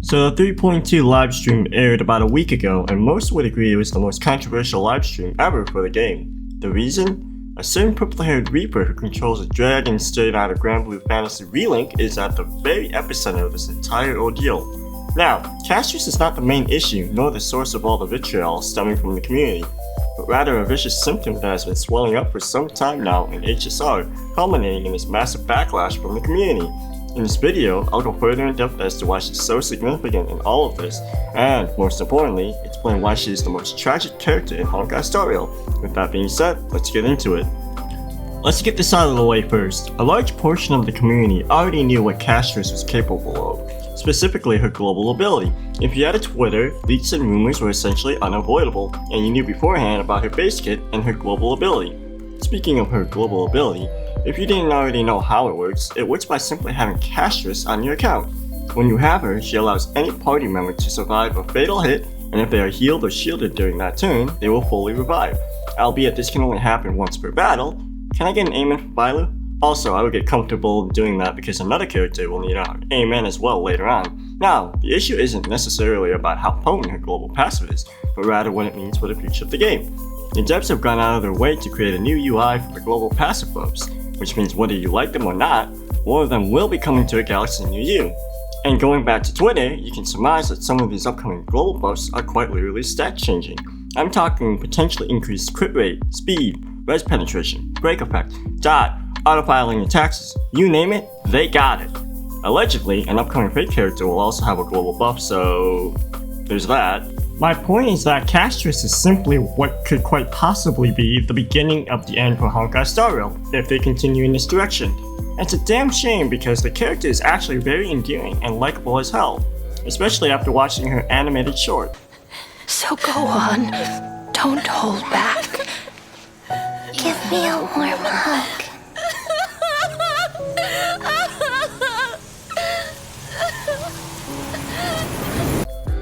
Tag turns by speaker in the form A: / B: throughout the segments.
A: So the 3.2 livestream aired about a week ago, and most would agree it was the most controversial livestream ever for the game. The reason? A certain purple-haired Reaper who controls a dragon straight out of Grand Blue Fantasy Relink is at the very epicenter of this entire ordeal. Now, Castorice is not the main issue, nor the source of all the vitriol stemming from the community, but rather a vicious symptom that has been swelling up for some time now in HSR, culminating in this massive backlash from the community. In this video, I'll go further in depth as to why she's so significant in all of this, and most importantly, explain why she is the most tragic character in Honkai storyline. With that being said, let's get into it. Let's get this out of the way first. A large portion of the community already knew what Castorice was capable of, specifically her global ability. If you had a Twitter, leaks and rumors were essentially unavoidable, and you knew beforehand about her base kit and her global ability. Speaking of her global ability, if you didn't already know how it works by simply having Castorice on your account. When you have her, she allows any party member to survive a fatal hit, and if they are healed or shielded during that turn, they will fully revive. Albeit this can only happen once per battle. Can I get an amen for Bailu? Also, I would get comfortable doing that because another character will need an amen as well later on. Now, the issue isn't necessarily about how potent her global passive is, but rather what it means for the future of the game. The devs have gone out of their way to create a new UI for the global passive buffs, which means whether you like them or not, more of them will be coming to a galaxy near you. And going back to Twitter, you can surmise that some of these upcoming global buffs are quite literally stat changing. I'm talking potentially increased crit rate, speed, res penetration, break effect, dot, autofiling attacks, you name it, they got it. Allegedly, an upcoming fake character will also have a global buff, so there's that. My point is that Castorice is simply what could quite possibly be the beginning of the end for Honkai Star Rail if they continue in this direction. It's a damn shame because the character is actually very endearing and likable as hell, especially after watching her animated short.
B: So go on, don't hold back.
C: Give me a warm hug.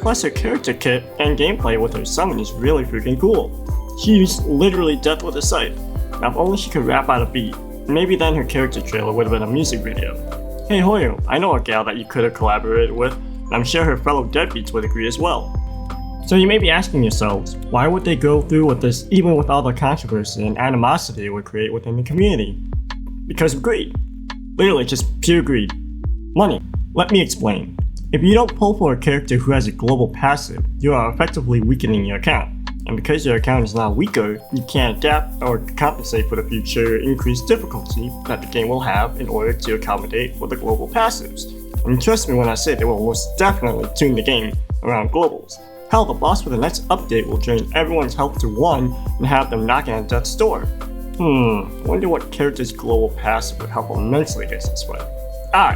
A: Plus her character kit and gameplay with her summon is really freaking cool. She used literally death with a scythe. Now if only she could rap out a beat, maybe then her character trailer would have been a music video. Hey Hoyo, I know a gal that you could have collaborated with, and I'm sure her fellow deadbeats would agree as well. So you may be asking yourselves, why would they go through with this even with all the controversy and animosity it would create within the community? Because of greed. Literally just pure greed. Money. Let me explain. If you don't pull for a character who has a global passive, you are effectively weakening your account. And because your account is now weaker, you can't adapt or compensate for the future increased difficulty that the game will have in order to accommodate for the global passives. And trust me when I say they will most definitely tune the game around globals. Hell, the boss for the next update will drain everyone's health to 1 and have them knocking on death's door. Wonder what character's global passive would help immensely against this fight.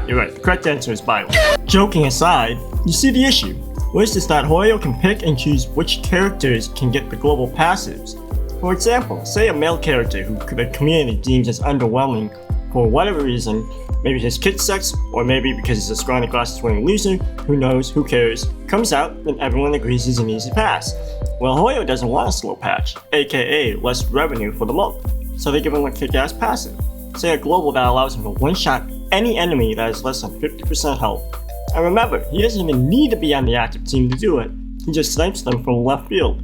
A: You're right, the correct answer is Bailu. Joking aside, you see the issue. Which is that Hoyo can pick and choose which characters can get the global passives. For example, say a male character who the community deems as underwhelming for whatever reason, maybe his kid sucks, or maybe because he's a scrawny glasses wearing loser, who knows, who cares, comes out and everyone agrees he's an easy pass. Well, Hoyo doesn't want a slow patch, aka less revenue for the month, so they give him a kick-ass passive. Say a global that allows him to one-shot any enemy that is less than 50% health. And remember, he doesn't even need to be on the active team to do it, he just snipes them from left field.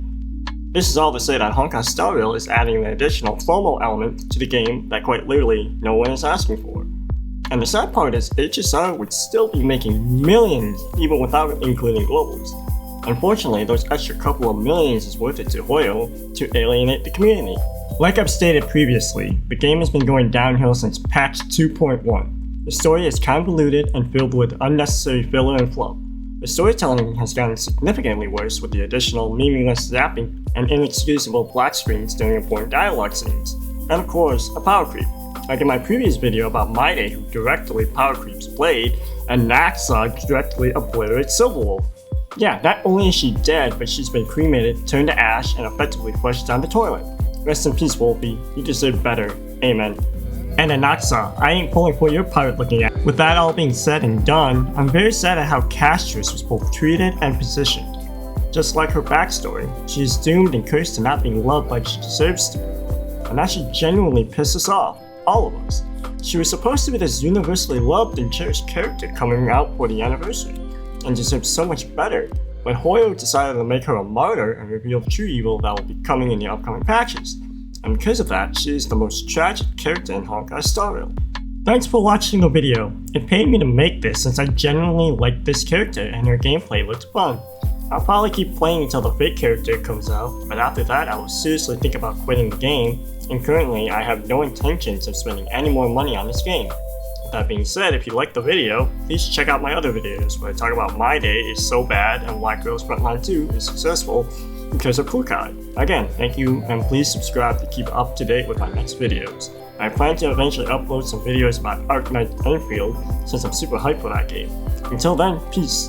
A: This is all to say that Honkai Star Rail is adding an additional FOMO element to the game that quite literally no one is asking for. And the sad part is HSR would still be making millions even without including globals. Unfortunately, those extra couple of millions is worth it to Hoyo to alienate the community. Like I've stated previously, the game has been going downhill since patch 2.1. The story is convoluted and filled with unnecessary filler and fluff. The storytelling has gotten significantly worse with the additional meaningless zapping and inexcusable black screens during important dialogue scenes. And of course, a power creep. Like in my previous video about Maide who directly power creeps Blade, and Naxog directly obliterates Silverwolf. Yeah, not only is she dead, but she's been cremated, turned to ash, and effectively flushed down the toilet. Rest in peace, Wolfie. You deserve better. Amen. And Anaxa, I ain't pulling for your pirate looking at. With that all being said and done, I'm very sad at how Castorice was both treated and positioned. Just like her backstory, she is doomed and cursed to not being loved like she deserves to be. And that should genuinely piss us off, all of us. She was supposed to be this universally loved and cherished character coming out for the anniversary. and deserves so much better, but Hoyo decided to make her a martyr and reveal the true evil that will be coming in the upcoming patches. And because of that, she is the most tragic character in Honkai Star Rail. Thanks for watching the video. It paid me to make this since I genuinely liked this character and her gameplay looked fun. I'll probably keep playing until the fake character comes out, but after that I will seriously think about quitting the game, and currently I have no intentions of spending any more money on this game. With that being said, if you liked the video, please check out my other videos where I talk about my day is so bad and why Girls Frontline 2 is successful because of Honkai. Again, thank you, and please subscribe to keep up to date with my next videos. I plan to eventually upload some videos about Arknight Enfield since I'm super hyped for that game. Until then, peace.